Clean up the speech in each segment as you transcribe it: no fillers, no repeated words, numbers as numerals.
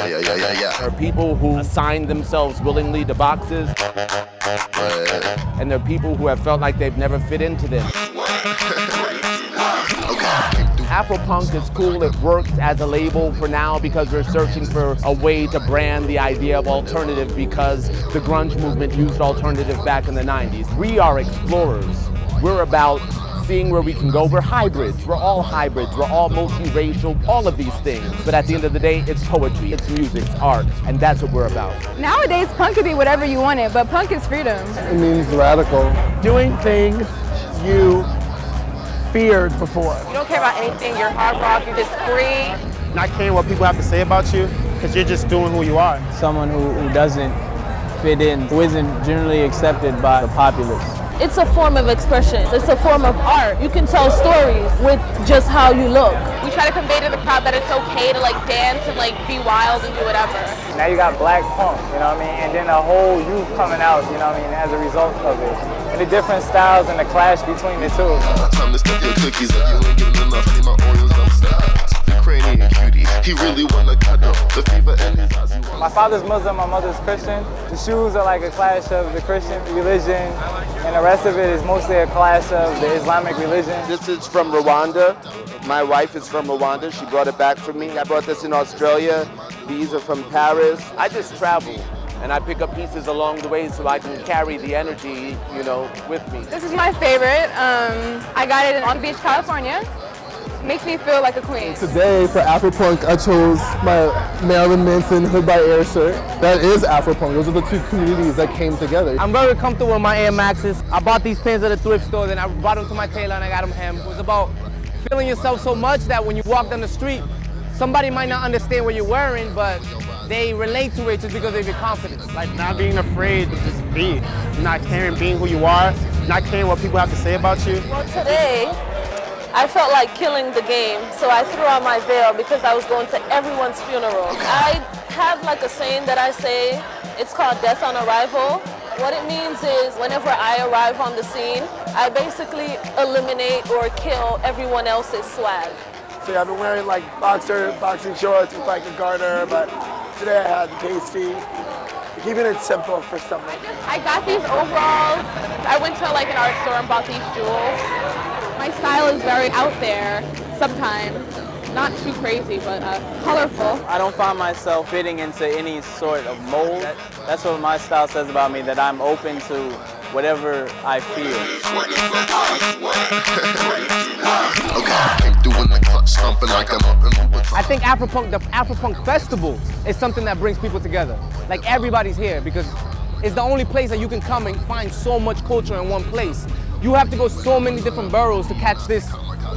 There are people who assign themselves willingly to boxes. And there are people who have felt like they've never fit into them. AfroPunk is cool, it works as a label for now because we're searching for a way to brand the idea of alternative because the grunge movement used alternative back in the 90s. We are explorers. We're about seeing where we can go. We're hybrids, we're all hybrids, we're all multiracial, all of these things. But at the end of the day, it's poetry, it's music, it's art, and that's what we're about. Nowadays, punk could be whatever you want it, but punk is freedom. It means radical. Doing things you feared before. You don't care about anything, you're hard rock, you're just free. Not caring what people have to say about you, because you're just doing who you are. Someone who doesn't fit in, who isn't generally accepted by the populace. It's a form of expression. It's a form of art. You can tell stories with just how you look. We try to convey to the crowd that it's okay to like dance and like be wild and do whatever. Now you got black punk, you know what I mean? And then a whole youth coming out, you know what I mean, as a result of it. And the different styles and the clash between the two. Time to step your cookies up, you ain't getting enough, need my Oreos upstairs. Ukrainian cutie, he really wanna cuddle, the fever in his eyes. My father's Muslim, my mother's Christian. The shoes are like a clash of the Christian religion, and the rest of it is mostly a clash of the Islamic religion. This is from Rwanda. My wife is from Rwanda. She brought it back for me. I brought this in Australia. These are from Paris. I just travel and I pick up pieces along the way so I can carry the energy, you know, with me. This is my favorite. I got it in Long Beach, California. Makes me feel like a queen. Today for AfroPunk, I chose my Marilyn Manson Hood by Air shirt. That is AfroPunk. Those are the two communities that came together. I'm very comfortable with my Air Maxes. I bought these pins at a thrift store, then I brought them to my tailor and I got them hemmed. It was about feeling yourself so much that when you walk down the street, somebody might not understand what you're wearing, but they relate to it just because of your confidence. Like not being afraid to just be, not caring being who you are, not caring what people have to say about you. Well, today, I felt like killing the game, so I threw on my veil because I was going to everyone's funeral. I have like a saying that I say, it's called death on arrival. What it means is whenever I arrive on the scene, I basically eliminate or kill everyone else's swag. So yeah, I've been wearing like boxing shorts with like a garter, but today I had pasty. Keeping it simple for someone. I got these overalls. I went to like an art store and bought these jewels. My style is very out there sometimes. Not too crazy, but colorful. I don't find myself fitting into any sort of mold. That's what my style says about me, that I'm open to whatever I feel. I think AfroPunk, the AfroPunk Festival is something that brings people together. Like everybody's here because it's the only place that you can come and find so much culture in one place. You have to go so many different boroughs to catch this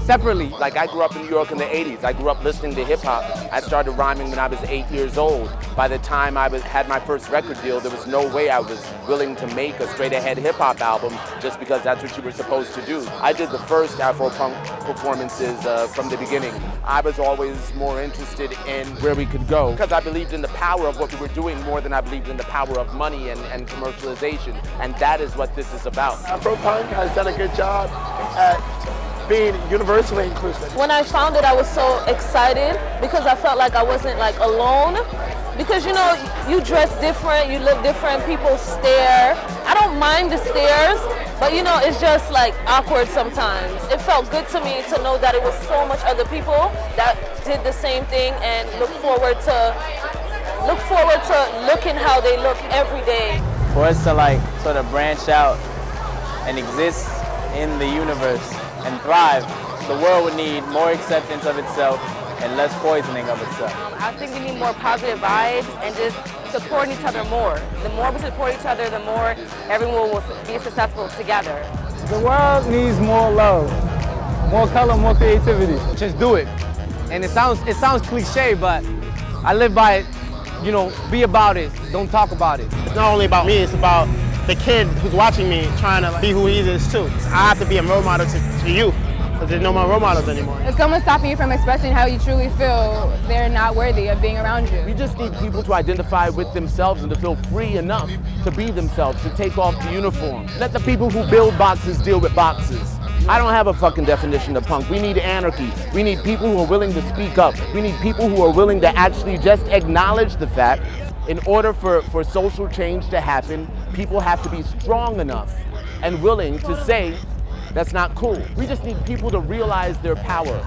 separately. Like I grew up in New York in the 80s. I grew up listening to hip hop. I started rhyming when I was 8 years old. By the time I had my first record deal, there was no way I was willing to make a straight ahead hip hop album just because that's what you were supposed to do. I did the first AfroPunk performances from the beginning. I was always more interested in where we could go because I believed in the power of what we were doing more than I believed in the power of money and commercialization. And that is what this is about. AfroPunk has done a good job at being universally inclusive. When I found it, I was so excited because I felt like I wasn't like alone. Because you know, you dress different, you look different, people stare. I don't mind the stares, but you know, it's just like awkward sometimes. It felt good to me to know that it was so much other people that did the same thing and look forward to looking how they look every day. For us to like sort of branch out and exist in the universe and thrive, the world would need more acceptance of itself and less poisoning of itself. I think we need more positive vibes and just supporting each other more. The more we support each other, the more everyone will be successful together. The world needs more love, more color, more creativity. Just do it. And it sounds cliche, but I live by it. You know, be about it, don't talk about it. It's not only about me, it's about the kid who's watching me trying to be who he is too. I have to be a role model to you because there's no more role models anymore. If someone's stopping you from expressing how you truly feel, they're not worthy of being around you. We just need people to identify with themselves and to feel free enough to be themselves, to take off the uniform. Let the people who build boxes deal with boxes. I don't have a fucking definition of punk. We need anarchy. We need people who are willing to speak up. We need people who are willing to actually just acknowledge the fact in order for social change to happen, people have to be strong enough and willing to say, that's not cool. We just need people to realize their power.